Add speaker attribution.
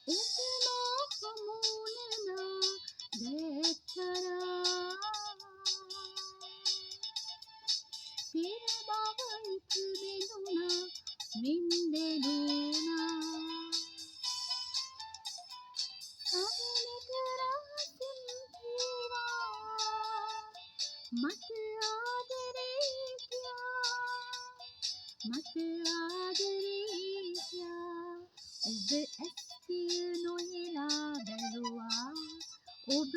Speaker 1: එතනා හමුවුණා දැක්තරා පෙර බව ඉක්බිඳුණා මින්දෙනුණා අවිනිත රහසින් කීවා මට ආදරේ කියා මට ආදරේ කියා ඔබ ඇස්තිය නොහෙලා බැලුවා ඔබ